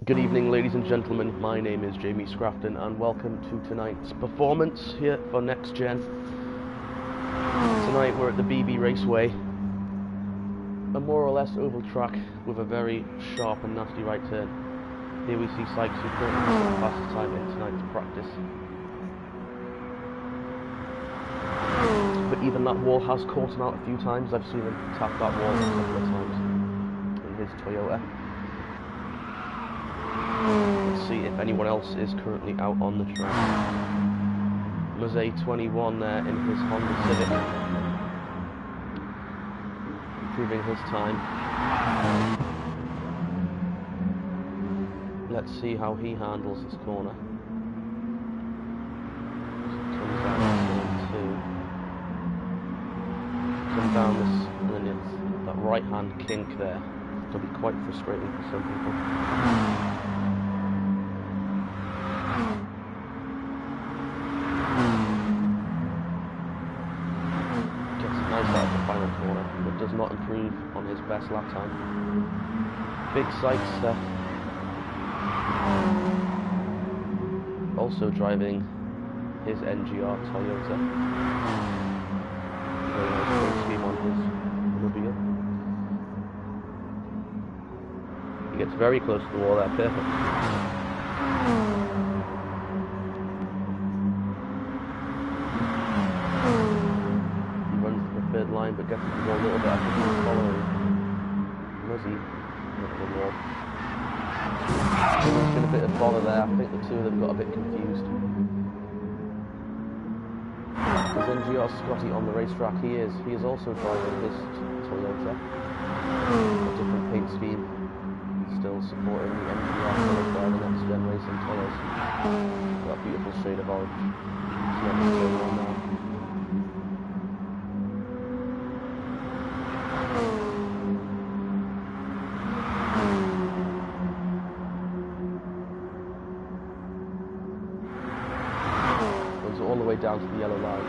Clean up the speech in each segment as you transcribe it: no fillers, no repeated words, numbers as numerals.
Good evening, ladies and gentlemen. My name is Jamie Scrafton, and welcome to tonight's performance here for Nxtgen. Tonight we're at the BB Raceway, a more or less oval track with a very sharp and nasty right turn. Here we see Sykes, who currently has the fastest time in tonight's practice. But even that wall has caught him out a few times. I've seen him tap that wall a couple of times in his Toyota. Let's see if anyone else is currently out on the track. Muzzy 21 there in his Honda Civic, improving his time. Let's see how he handles this corner. Comes out come down this, and then it's that right hand kink there. It'll be quite frustrating for some people. But does not improve on his best lap time. Big Sykes there. Also driving his NGR Toyota. Very nice paint scheme on his reveal. He gets very close to the wall there, perfect. Line, but gets to the wall a little bit. I think he's following Muzzy with the wall. There's been a bit of bother there. I think the two of them got a bit confused. There's NGR Scotty on the racetrack. He is also driving his Toyota. A different paint scheme. Still supporting the NGR colours by the Nxtgen Racing colours. That beautiful shade of orange. See on the turn now. All the way down to the yellow line,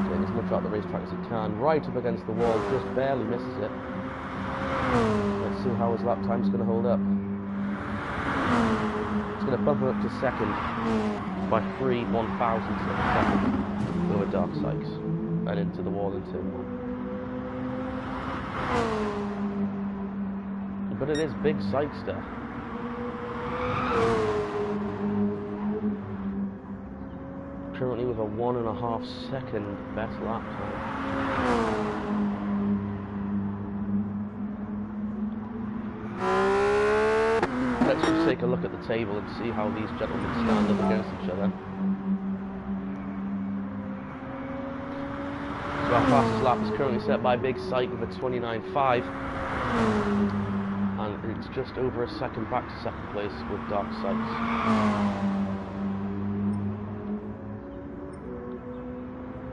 getting as much out the racetrack as he can, right up against the wall, just barely misses it. Let's see how his lap time's going to hold up. It's going to bump him up to second by 3 1/1000ths of a second over Dark Sykes and into the wall in turn 1. But it is Big Sykes there. Currently with a 1.5 second best lap time. Let's just take a look at the table and see how these gentlemen stand up against each other. So our fastest lap is currently set by Big Sykes with a 29.5, and it's just over a second back to second place with Dark Sykes.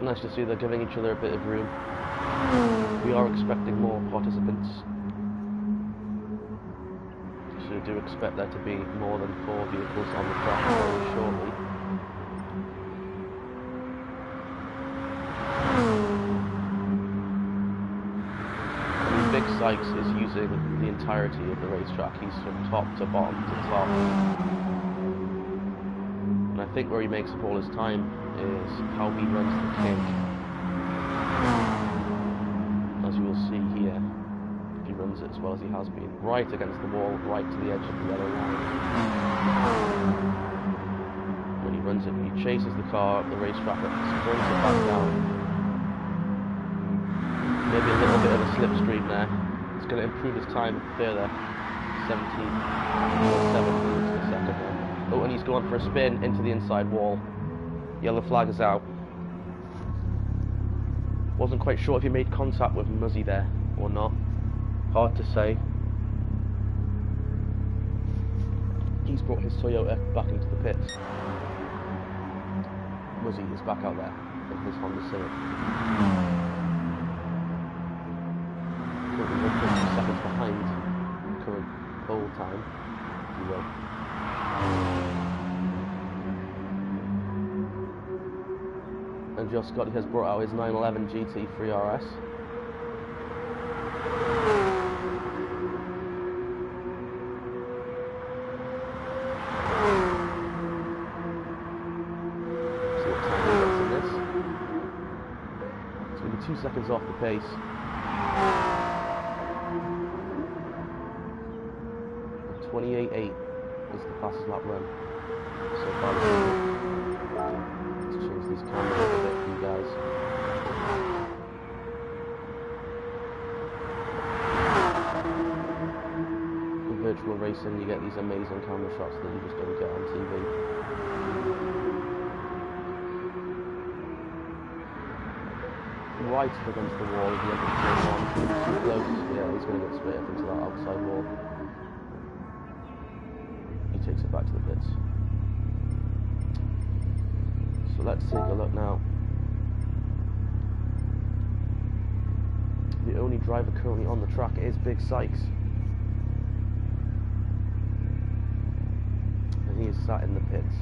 Nice to see they're giving each other a bit of room. We are expecting more participants, so we do expect there to be more than 4 vehicles on the track very shortly. I mean, Big Sykes is using the entirety of the racetrack. He's from top to bottom to top. And I think where he makes up all his time is how he runs the kink. As you will see here, if he runs it as well as he has been, right against the wall, right to the edge of the yellow line. When he runs it, he chases the car up the racetrack, brings it back down. Maybe a little bit of a slipstream there. It's going to improve his time further. 17 or 7 minutes per second there. Oh, and he's going for a spin into the inside wall. Yellow flag is out. Wasn't quite sure if he made contact with Muzzy there or not. Hard to say. He's brought his Toyota back into the pits. Muzzy is back out there in his Honda Civic. Currently 1.2 seconds behind current pole time, if you will. And Joe Scotty has brought out his 911 GT3 RS. seconds off the pace. 28.8 is the fastest lap run so far this evening. Let's change these cameras up a bit for you guys. In virtual racing you get these amazing camera shots that you just don't get on TV. Right up against the wall at the end of turn 1, too close, yeah, he's going to get straight up into that outside wall. He takes it back to the pits. So let's take a look now. The only driver currently on the track is Big Sykes. And he is sat in the pits.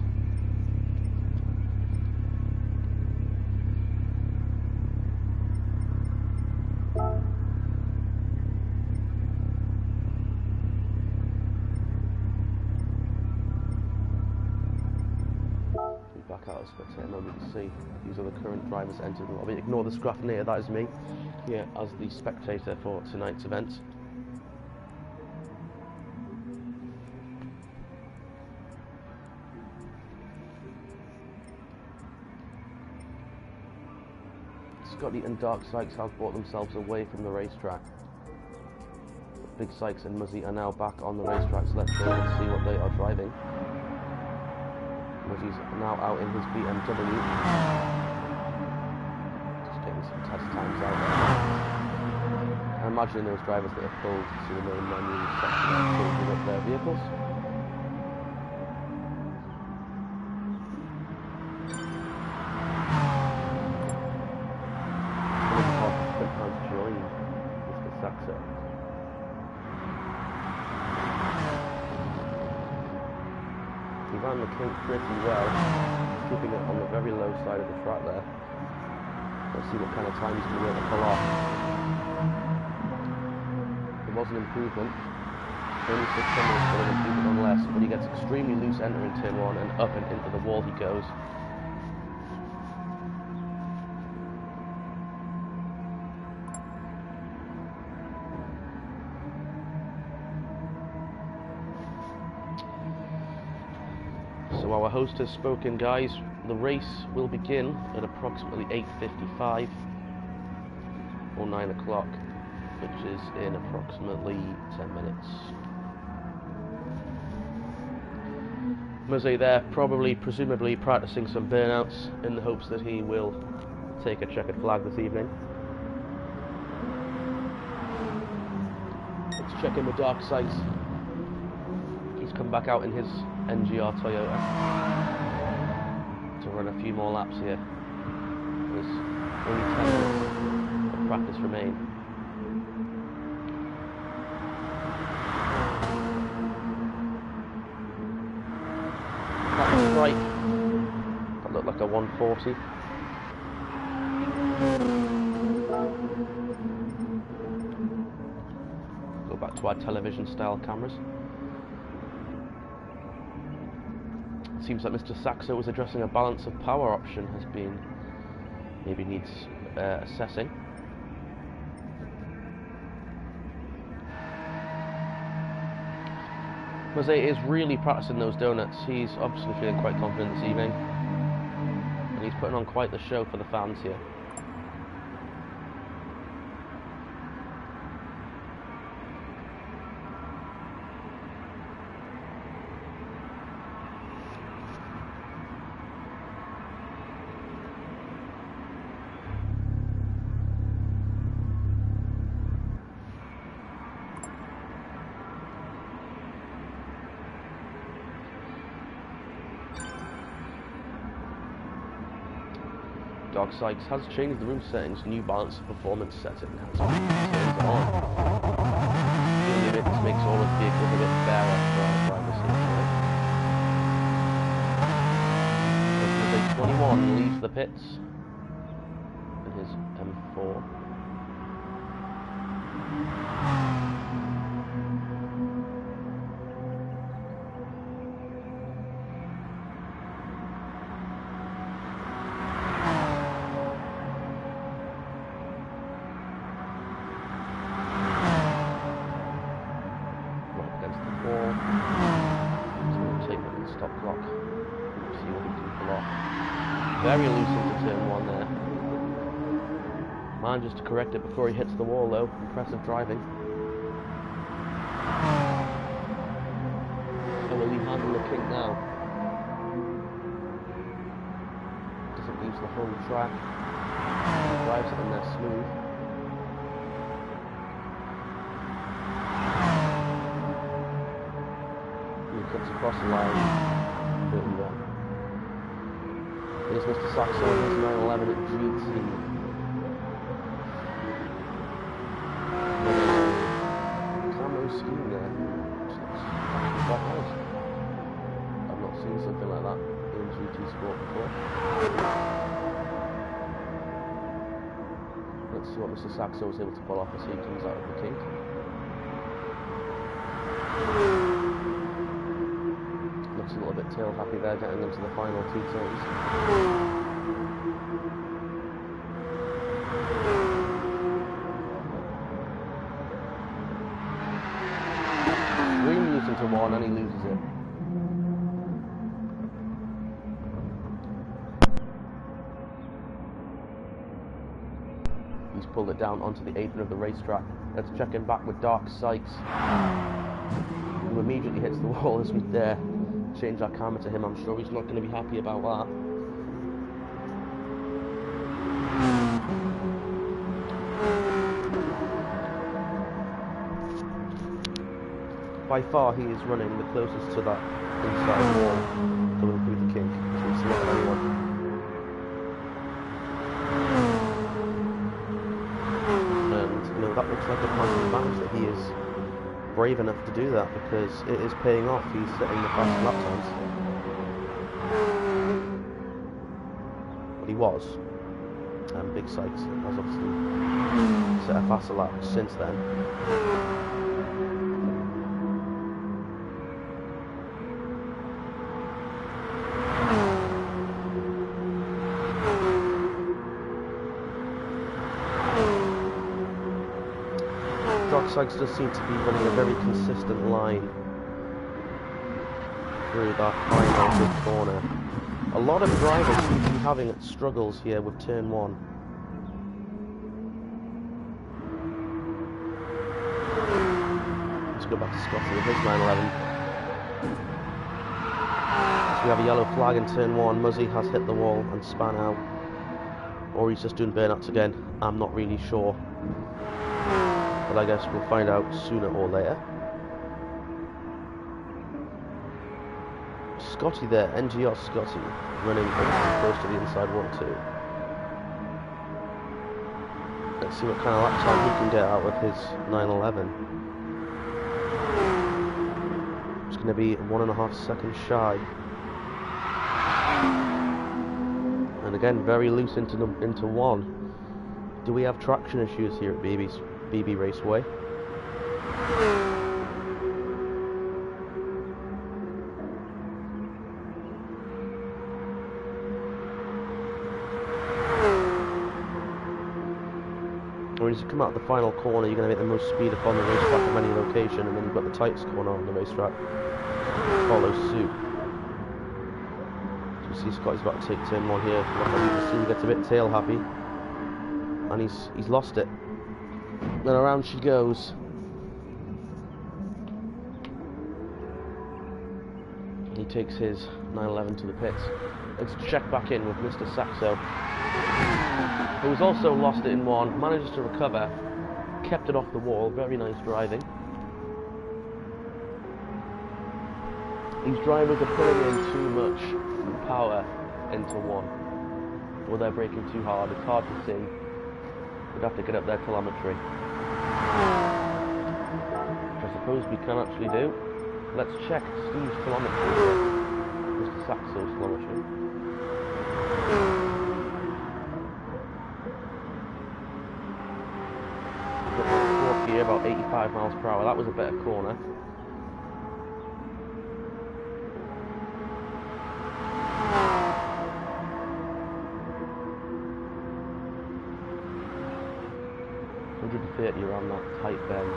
Back out of spectator mode, we can see these are the current drivers entered the lobby. Ignore the graph near, that is me here as the spectator for tonight's event. Scotty and Dark Sykes have brought themselves away from the racetrack. Big Sykes and Muzzy are now back on the racetrack, so let's go and see what they are driving. Muzzy's now out in his BMW. Just getting some test times out there. I imagine those drivers that have pulled to the main menu section are changing up their vehicles. Has joined Mr. Saxo. He ran the kink pretty well, keeping it on the very low side of the track there. Let's see what kind of time he's going to be able to pull off. It was an improvement. Only 6 seconds for an improvement on less, but he gets extremely loose entering turn 1 and up and into the wall he goes. So our host has spoken, guys. The race will begin at approximately 8:55 or 9 o'clock, which is in approximately 10 minutes. Muzzy there, presumably practicing some burnouts in the hopes that he will take a checkered flag this evening. Let's check in with Dark Sykes. He's come back out in his NGR Toyota to run a few more laps here. There's only 10 minutes of practice remain. That's right. That looked like a 140. Go back to our television style cameras. Seems like Mr. Saxo was addressing a balance of power option maybe needs assessing. Jose is really practicing those donuts. He's obviously feeling quite confident this evening, and he's putting on quite the show for the fans here. Dark Sykes has changed the room settings. New balance of performance setting has been turned on. Feeling this makes all of the vehicles a bit fairer for our drivers here today. 21 leaves the pits in his M4. Very loose into turn 1 there. Manages to correct it before he hits the wall though. Impressive driving. So will he handle the kink now? Doesn't use the whole track. Drives it in there smooth. He cuts across the line. Pretty well. Here's Mr. Saxo in his 911 at GT. Camo scheme there. Quite nice. I've not seen something like that in GT Sport before. Let's see what Mr. Saxo is able to pull off as he comes out of the kink. Looks a little bit tail happy there, getting into the final 2 turns. Really into 1 and he loses it. He's pulled it down onto the apron of the racetrack. Let's check in back with Dark Sykes, who immediately hits the wall as we change our camera to him. I'm sure he's not going to be happy about that. By far he is running the closest to that inside wall going through the kink, so we select anyone. And you know, that looks like a point of advantage that he is brave enough to do that, because it is paying off. He's setting the fast lap times. Well, he was. Big Sykes has obviously set a faster lap since then. Sykes does seem to be running a very consistent line through that final big corner. A lot of drivers seem to be having struggles here with turn 1. Let's go back to Scotty with his 911. So we have a yellow flag in turn 1. Muzzy has hit the wall and span out. Or he's just doing burnouts again. I'm not really sure. But I guess we'll find out sooner or later. Scotty there, NGR Scotty, running close to the inside wall too. Let's see what kind of lap time he can get out of his 911. It's going to be 1.5 seconds shy. And again, very loose into 1. Do we have traction issues here at BB Raceway? When you come out of the final corner, you're going to make the most speed up on the racetrack of any location, and then you've got the tightest corner on the racetrack. Follow suit. So you see Scotty's about to take turn 1 here. You can see he gets a bit tail happy, and he's lost it. Then around she goes. He takes his 911 to the pits. Let's check back in with Mr. Saxo, who's also lost it in 1, manages to recover, kept it off the wall. Very nice driving. These drivers are putting in too much power into 1, or they're braking too hard. It's hard to see. We'd have to get up their telemetry, which I suppose we can actually do. Let's check Steve's telemetry, Mr. Saxo's telemetry. We've got fourth gear, about 85 miles per hour. That was a better corner. Around that tight bend.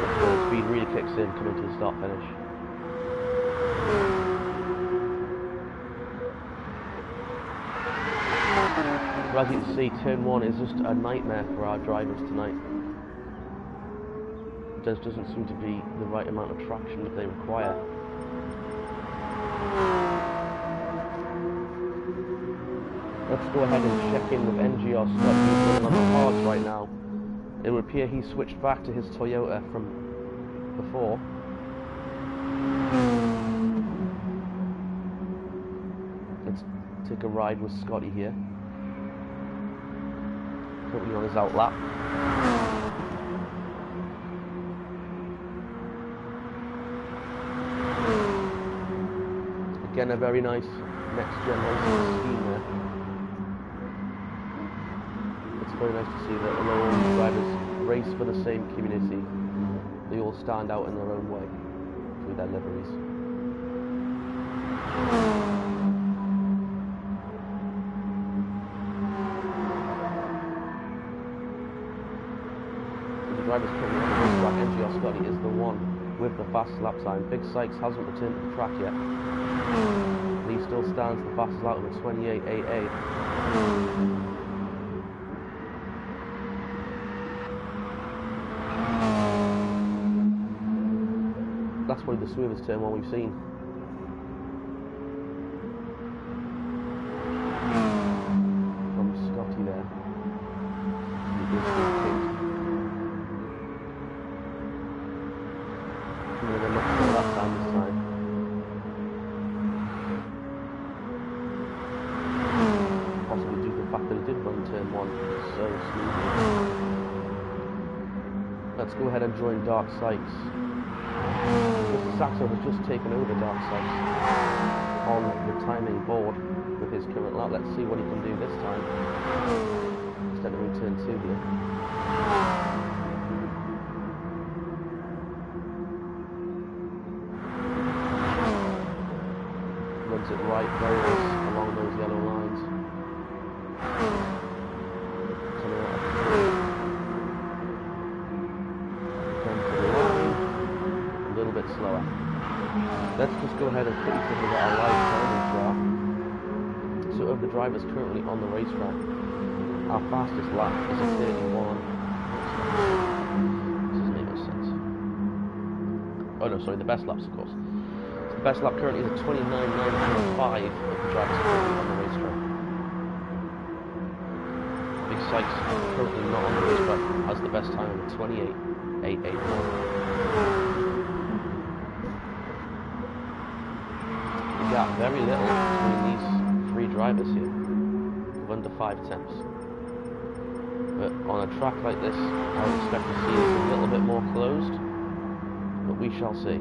The speed really kicks in coming to the start finish. As you can see, turn 1 is just a nightmare for our drivers tonight. There doesn't seem to be the right amount of traction that they require. Let's go ahead and check in with NGR Scott. He's running on the hards right now. It would appear he switched back to his Toyota from before. Let's take a ride with Scotty here. Currently on his out lap. Again, a very nice Nxtgen racing scheme there. It's very nice to see that although all these drivers race for the same community, they all stand out in their own way through their liveries. The driver's currently on the racetrack. NGR Scotty is the one with the fastest lap time. Big Sykes hasn't returned to the track yet. He still stands the fastest lap with a 28.88. That's probably the smoothest turn 1 we've seen. From Scotty there. I'm going to go much more lap time this time. Possibly due to the fact that it did run turn 1 so smoothly. Let's go ahead and join Dark Sykes. Mr. Saxo has just taken over Dark Sykes on the timing board with his current lap. Let's see what he can do this time. Instead of in turn 2 here. Runs it right, very nice along those yellow lines. Coming out of the field. Come to the line. A little bit slower. Let's just go ahead and quickly take a look at our live timing chart. So of the drivers currently on the racetrack, our fastest lap is a 31. This doesn't make much sense. Oh no, sorry, the best laps of course. So the best lap currently is a 29.945 of the drivers currently on the racetrack. Big Sykes, currently not on the racetrack, has the best time of a 28.881. Yeah, very little between these 3 drivers here, with under 5 tenths. But on a track like this, I would expect to see it a little bit more closed, but we shall see.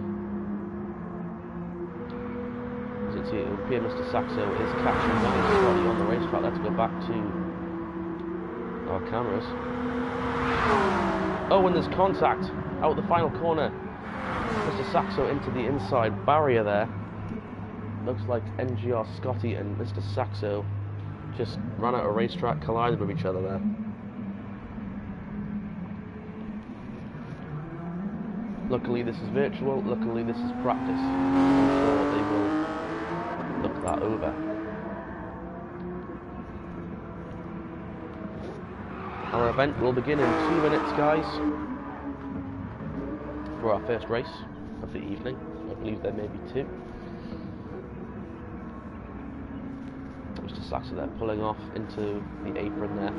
As you can see, it would appear Mr. Saxo is catching down Scotty on the racetrack. Let's go back to our cameras. Oh, and there's contact out the final corner. Mr. Saxo into the inside barrier there. Looks like NGR Scotty and Mr. Saxo just ran out of racetrack, collided with each other there. Luckily this is virtual, luckily this is practice. I'm sure they will look that over. Our event will begin in 2 minutes, guys, for our first race of the evening. I believe there may be 2. Mr. Saxo there pulling off into the apron there.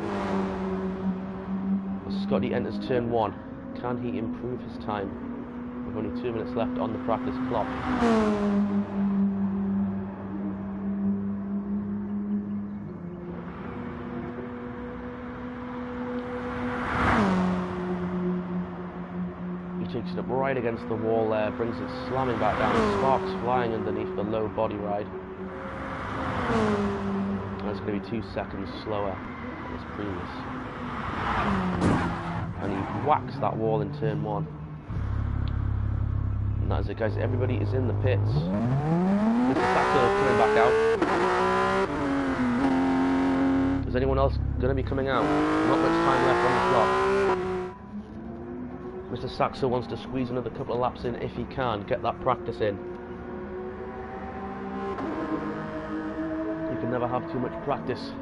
As Scotty enters turn 1. Can he improve his time? With only 2 minutes left on the practice clock. He takes it up right against the wall there, brings it slamming back down, sparks flying underneath the low body ride. That's going to be 2 seconds slower than his previous. And he whacks that wall in turn 1. And that is it, guys. Everybody is in the pits. Mr. Saxo is coming back out. Is anyone else going to be coming out? Not much time left on the clock. Mr. Saxo wants to squeeze another couple of laps in if he can, get that practice in. You can never have too much practice.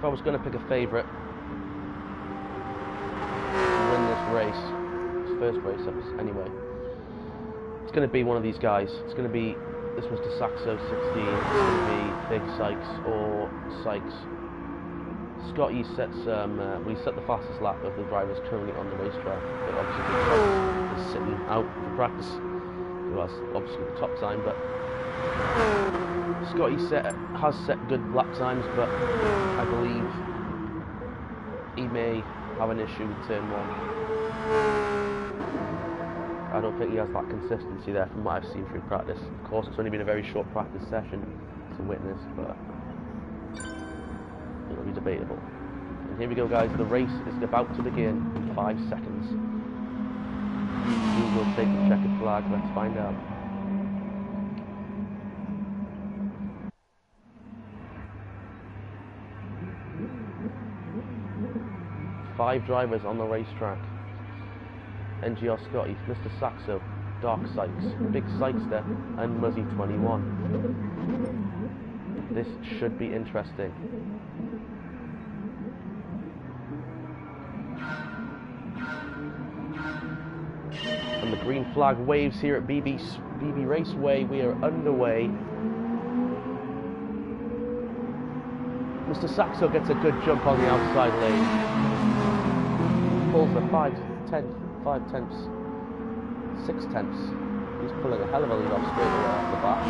I was going to pick a favourite to win this race, this first race anyway, it's going to be one of these guys. It's going to be this Mr. Saxo 16, it's going to be Big Sykes or Sykes. Scotty sets we set the fastest lap of the drivers currently on the racetrack, but obviously Big Sykes is sitting out for practice. Well, that's obviously the top time, but Scotty has set good lap times, but I believe he may have an issue with turn 1. I don't think he has that consistency there from what I've seen through practice. Of course, it's only been a very short practice session to witness, but it'll be debatable. And here we go, guys. The race is about to begin in 5 seconds. Who will take the checkered flag? Let's find out. Five drivers on the racetrack. NGR Scotty, Mr. Saxo, Dark Sykes, Big Sykester, and Muzzy 21. This should be interesting. And the green flag waves here at BB Raceway. We are underway. Mr. Saxo gets a good jump on the outside lane. Pulls the 5 tenths, 6 tenths. He's pulling a hell of a lead off straight away off the bat.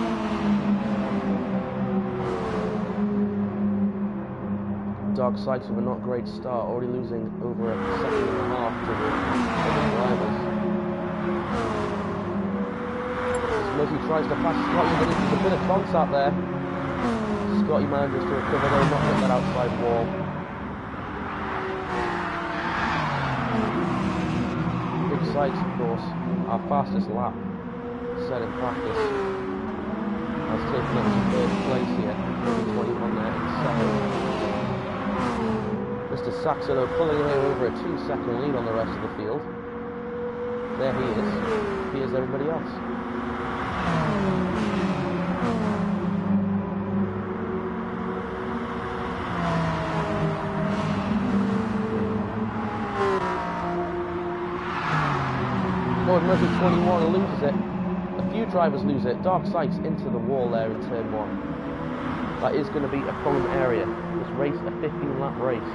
Dark Sykes with a not great start, already losing over a second and a half to the other drivers. Muzzy tries to pass Scotty, but there's a bit of chance out there. Scotty manages to recover though, not hit that outside wall. Big Sykes, of course, our fastest lap, set in practice, has taken up to 3rd place here, 21 there in 2nd. Mr. Saxo though pulling away over a 2-second lead on the rest of the field. There he is. Here's everybody else. Lord Murphy 21 loses it. A few drivers lose it. Dark Sykes into the wall there in turn 1. That is going to be a problem area. This race, a 15-lap race.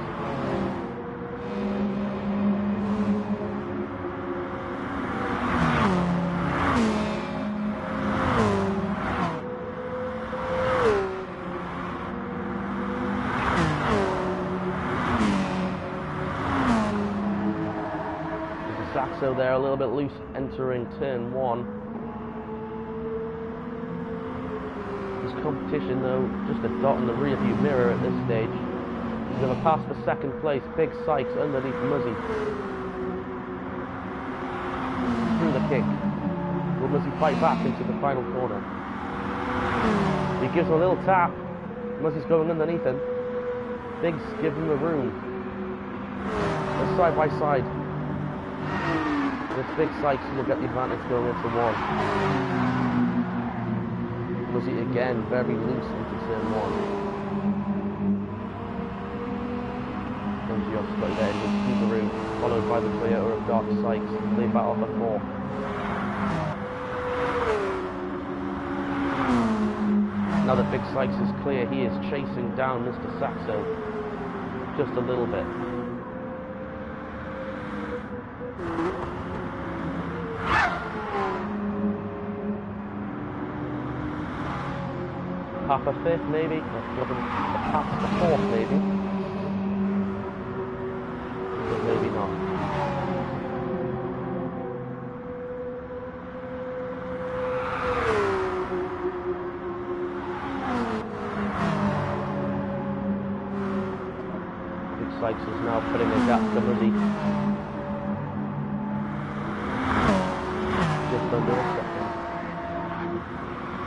Saxo there a little bit loose entering turn 1. His competition though, just a dot in the rear view mirror at this stage. He's going to pass for 2nd place, Big Sykes underneath Muzzy. Through the kick. Will Muzzy fight back into the final corner? He gives him a little tap. Muzzy's going underneath him. Biggs give him the room. They're side by side. This Big Sykes will get the advantage going into 1. Muzzy again very loose into turn 1. NGR Scotty there with Subaru, followed by the Toyota of Dark Sykes. They battle for 4th. Now that Big Sykes is clear, he is chasing down Mr. Saxo just a little bit. Half a 5th maybe, or perhaps a 4th maybe, but maybe not. Big Sykes is now putting a gap to Muzzy. Just under a second.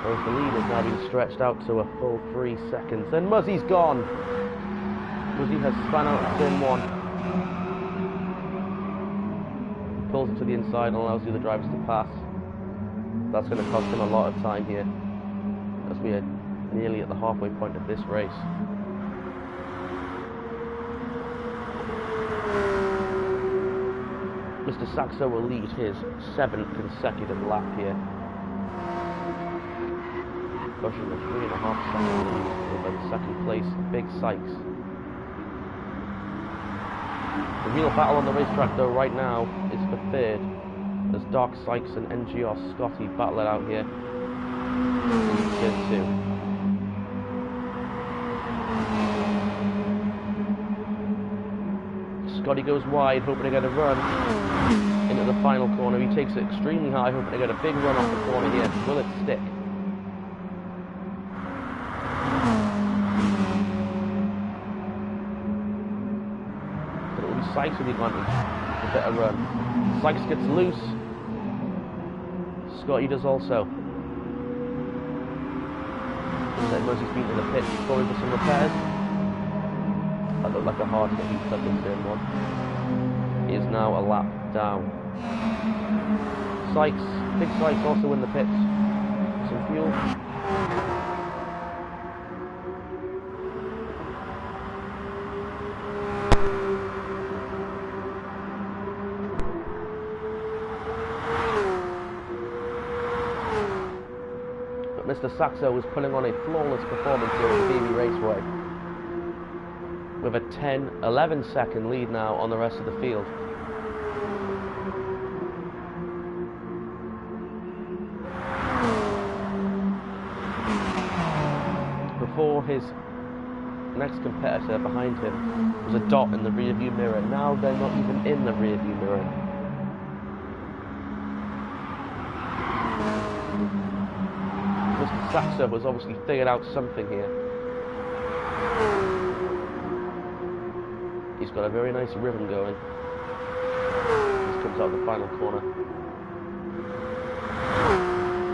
Whereas the lead has now been stretched out to a full 3 seconds. And Muzzy's gone. Muzzy has spun out of turn 1. Pulls it to the inside and allows the other drivers to pass. That's going to cost him a lot of time here, as we are nearly at the halfway point of this race. Mr. Saxo will lead his 7th consecutive lap here. Pushing the 3.5 second lead over the second place, Big Sykes. The real battle on the racetrack though right now is for 3rd, as Dark Sykes and NGR Scotty battle it out here in turn 2. Scotty goes wide, hoping to get a run into the final corner. He takes it extremely high, hoping to get a big run off the corner here. Will it stick? But it will be Sykes with the advantage. A better run. Sykes gets loose. Scotty does also. Then Mosey's been in the pit, going for some repairs. That looked like a hard hit he took in turn 1. He is now a lap down. Sykes, Big Sykes also in the pits. Some fuel. But Mr. Saxo was putting on a flawless performance here at the BB Raceway, with a 10-11 second lead now on the rest of the field. Before his next competitor behind him was a dot in the rear view mirror. Now they're not even in the rear view mirror. Mr. Saxo has obviously figured out something here. He's got a very nice rhythm going. This comes out of the final corner.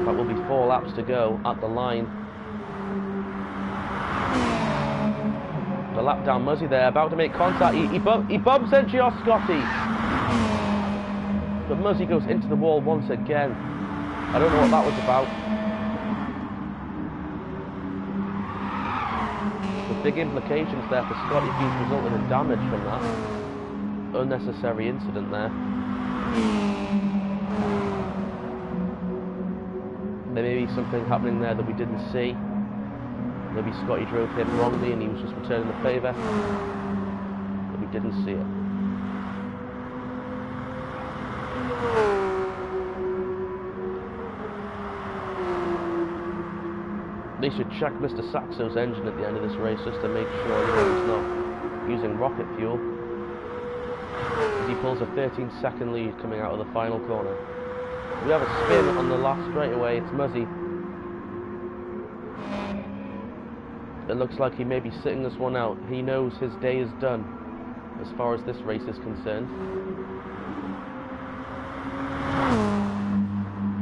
That will be 4 laps to go at the line. The lap down Muzzy there, about to make contact. He bumps NGR Scotty. But Muzzy goes into the wall once again. I don't know what that was about. The big implications there for Scotty Hughes resulted in damage from that unnecessary incident there. There may be something happening there that we didn't see. Maybe Scotty drove him wrongly and he was just returning the favour, but we didn't see it. They should check Mr. Saxo's engine at the end of this race just to make sure he's not using rocket fuel. As he pulls a 13-second lead coming out of the final corner. We have a spin on the last straightaway. It's Muzzy. It looks like he may be sitting this one out. He knows his day is done as far as this race is concerned.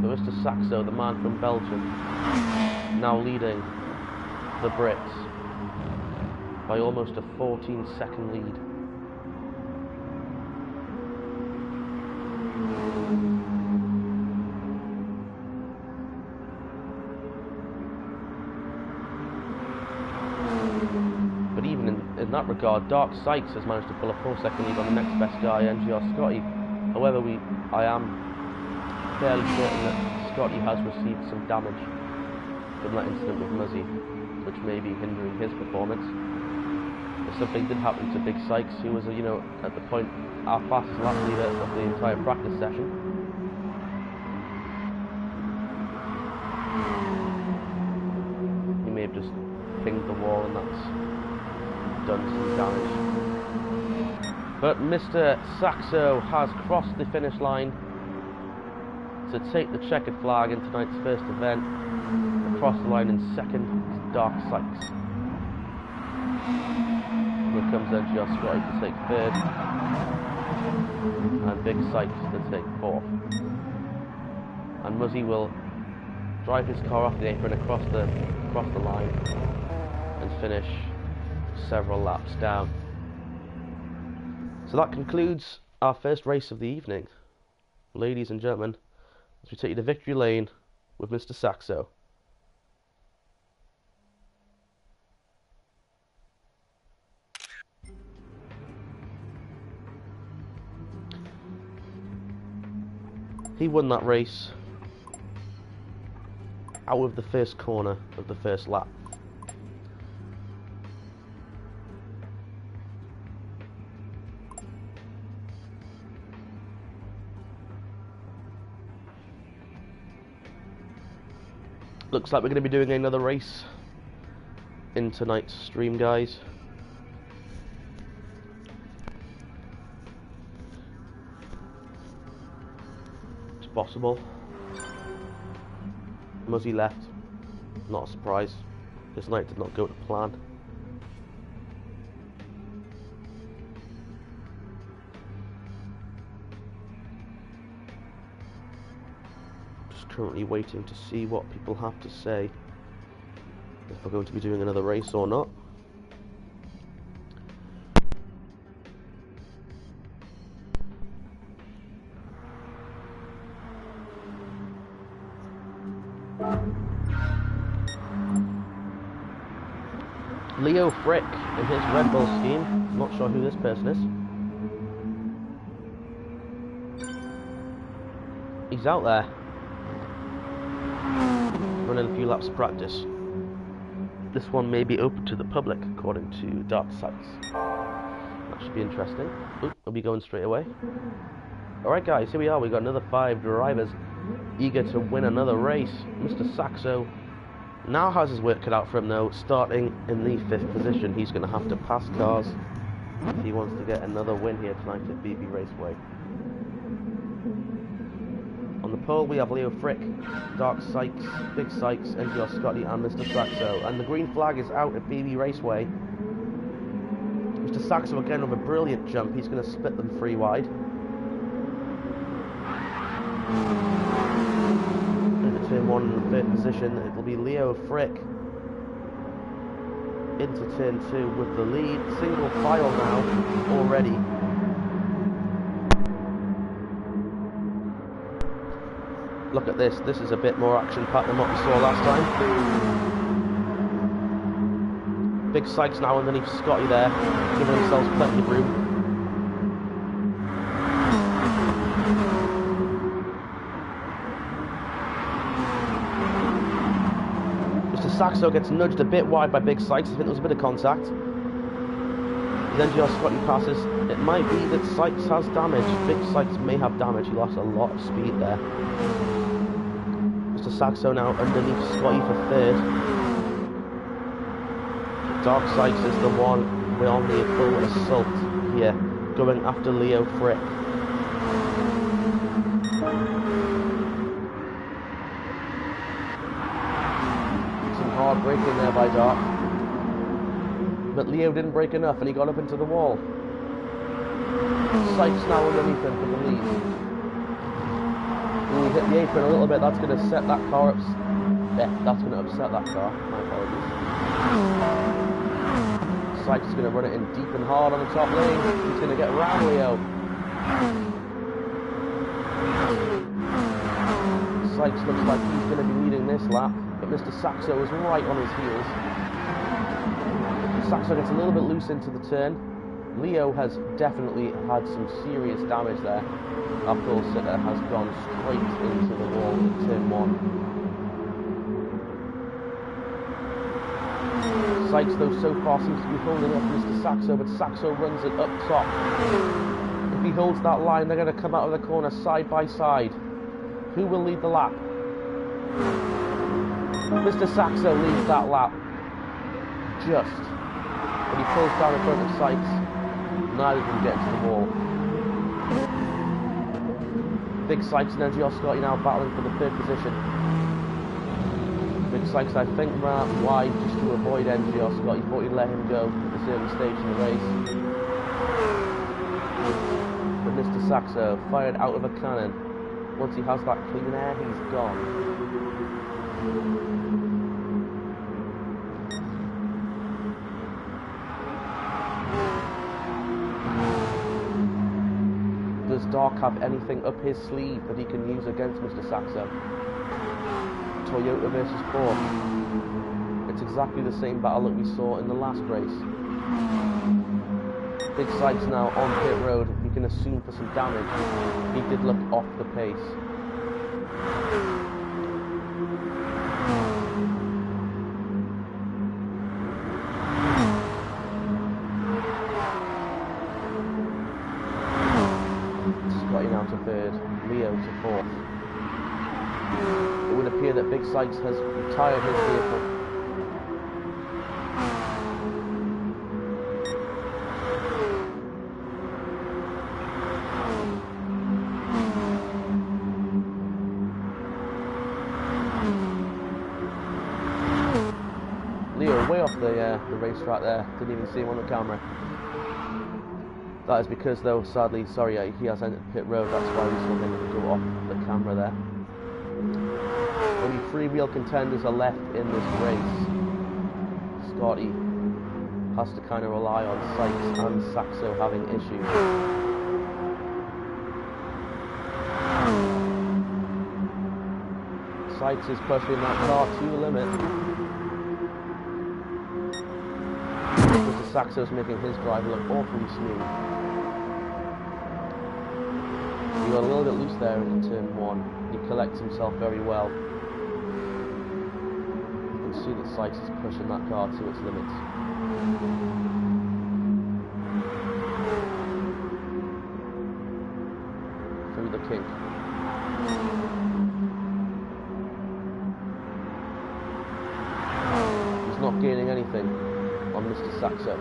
But Mr. Saxo, the man from Belgium, now leading the Brits by almost a 14-second lead. But even in that regard, Dark Sykes has managed to pull a 4-second lead on the next best guy, NGR Scotty. However, I am fairly certain that Scotty has received some damage from that incident with Muzzy, which may be hindering his performance. If something did happen to Big Sykes, who was, at the point our fastest lap leader of the entire practice session, he may have just pinged the wall and that's done some damage. But Mr. Saxo has crossed the finish line to take the checkered flag in tonight's first event. Across the line in second is Dark Sykes. Here comes NGR Scotty to take third, and Big Sykes to take fourth. And Muzzy will drive his car off the apron across the line and finish several laps down. So that concludes our first race of the evening, ladies and gentlemen, as we take you to victory lane with Mr. Saxo. He won that race out of the first corner of the first lap. Looks like we're going to be doing another race in tonight's stream, guys. It's possible. Muzzy left. Not a surprise. This night did not go to plan. Currently waiting to see what people have to say, if we're going to be doing another race or not. Leo Frick in his Red Bull scheme. Not sure who this person is. He's out there running a few laps of practice. This one may be open to the public, according to Dark Sights. That should be interesting. Oop, we'll be going straight away. Alright guys, here we are. We've got another 5 drivers eager to win another race. Mr. Saxo now has his work cut out for him though, starting in the 5th position. He's going to have to pass cars if he wants to get another win here tonight at BB Raceway. On the pole we have Leo Frick, Dark Sykes, Big Sykes, NGR Scotty and Mr. Saxo. And the green flag is out at BB Raceway. Mr. Saxo again with a brilliant jump. He's going to split them 3 wide. Into turn 1 in the 3rd position, it will be Leo Frick. Into turn 2 with the lead. Single file now already. Look at this. This is a bit more action-packed than what we saw last time. Big Sykes now underneath Scotty there, giving themselves plenty of room. Mr. Saxo gets nudged a bit wide by Big Sykes. I think there was a bit of contact. Then NGR Scotty passes. It might be that Sykes has damage. Big Sykes may have damage. He lost a lot of speed there. Mr. Saxo now underneath Scotty for 3rd. Dark Sykes is the one on the full assault here, going after Leo Frick. Some hard braking there by Dark. But Leo didn't break enough and he got up into the wall. Sykes now underneath him for the lead. When he hit the apron a little bit, that's going to set that car up. Yeah, that's going to upset that car. My apologies. Sykes is going to run it in deep and hard on the top lane. He's going to get around Leo. Sykes looks like he's going to be leading this lap, but Mr. Saxo is right on his heels. Saxo gets a little bit loose into the turn. Leo has definitely had some serious damage there. Our pole sitter has gone straight into the wall in turn 1. Sykes though so far seems to be holding up Mr. Saxo, but Saxo runs it up top. If he holds that line, they're going to come out of the corner side by side. Who will lead the lap? Mr. Saxo leads that lap. Just. But he pulls down in front of Sykes. Neither of them get to the wall. Big Sykes and NGR Scotty now battling for the 3rd position. Big Sykes, I think, ran out wide just to avoid NGR Scotty. Thought he'd let him go at this early stage in the race. But Mr. Saxo fired out of a cannon. Once he has that clean air, he's gone. Does Dark have anything up his sleeve that he can use against Mr. Saxo? Toyota versus Porsche. It's exactly the same battle that we saw in the last race. Big Sykes now on pit road. You can assume for some damage. He did look off the pace. Scotty now to third, Leo to fourth. It would appear that Big Sykes has retired his vehicle. Leo way off the racetrack there, didn't even see him on the camera. That is because, though, sadly, sorry, he has entered pit road, that's why we saw him go off the camera there. Only 3 real contenders are left in this race. Scotty has to kind of rely on Sykes and Saxo having issues. Sykes is pushing that car to the limit. Mr. Saxo's making his drive look awfully smooth. He got a little bit loose there in turn 1. He collects himself very well. You can see that Sykes is pushing that car to its limits. Through the kink. He's not gaining anything on Mr. Saxo.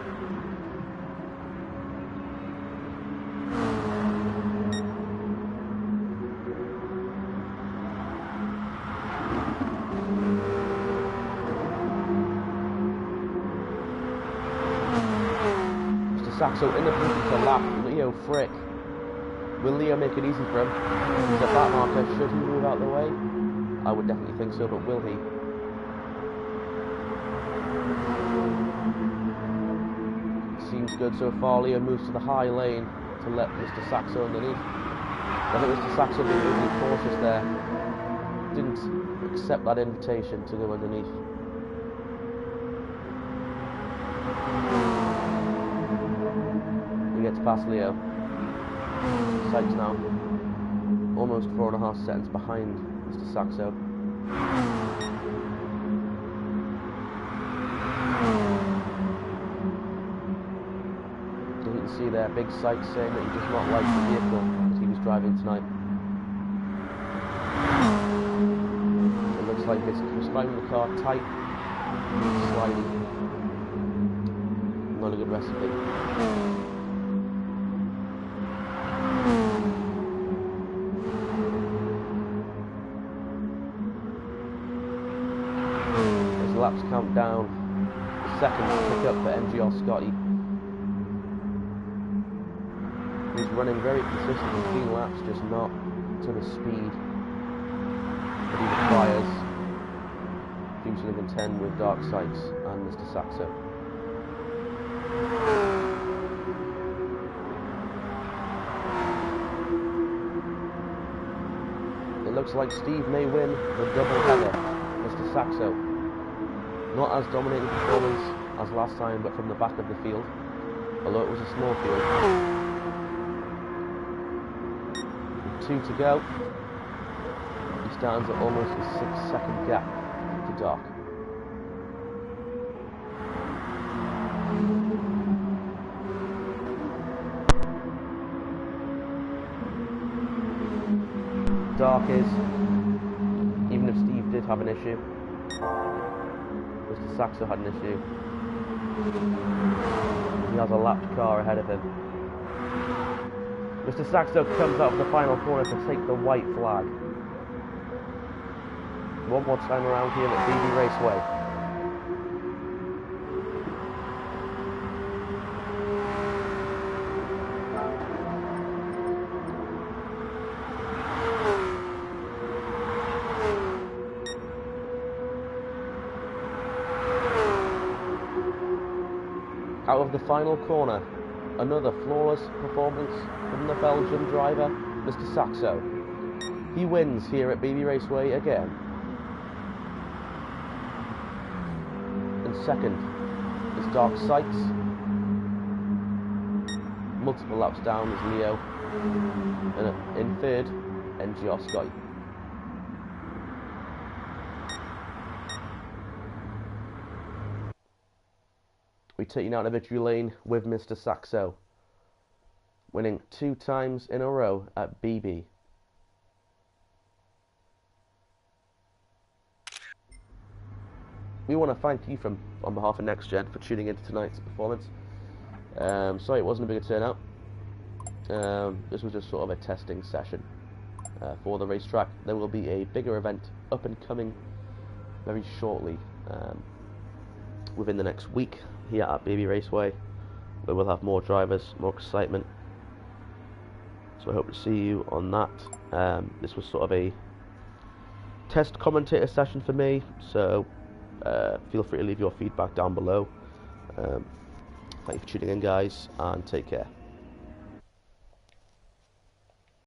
Saxo in the position to lap Leo Frick. Will Leo make it easy for him? He's at that marker. Should he move out the way? I would definitely think so, but will he? Seems good so far. Leo moves to the high lane to let Mr. Saxo underneath. I think Mr. Saxo being really cautious there. Didn't accept that invitation to go underneath. He gets past Leo. Sykes now almost 4.5 seconds behind Mr. Saxo. You can see there Big Sykes saying that he does not like the vehicle that he was driving tonight. It looks like he's driving the car tight and sliding. Not a good recipe. Laps count down, second pick up for MGR Scotty. He's running very consistently, clean laps, just not to the speed that he requires. Teams going to contend with Dark Sykes and Mr. Saxo. It looks like Steve may win the double header. Mr. Saxo. Not as dominating performance as last time, but from the back of the field, although it was a small field. 2 to go. He stands at almost a 6-second gap to Dark. Dark is, even if Steve did have an issue, Mr. Saxo had an issue. He has a lapped car ahead of him. Mr. Saxo comes out of the final corner to take the white flag. One more time around here at BB Raceway. Out of the final corner, another flawless performance from the Belgian driver, Mr. Saxo. He wins here at BB Raceway again. And second is Dark Sykes. Multiple laps down is Leo. And in third, NGR Scotty. taking out a victory lane with Mr. Saxo, winning 2 times in a row at BB. We want to thank you on behalf of Nxtgen for tuning into tonight's performance. Sorry it wasn't a bigger turnout. This was just sort of a testing session for the racetrack. There will be a bigger event up and coming very shortly, within the next week here at BB Raceway, where we'll have more drivers, more excitement. So I hope to see you on that. This was sort of a test commentator session for me, so feel free to leave your feedback down below. Thank you for tuning in, guys, and take care.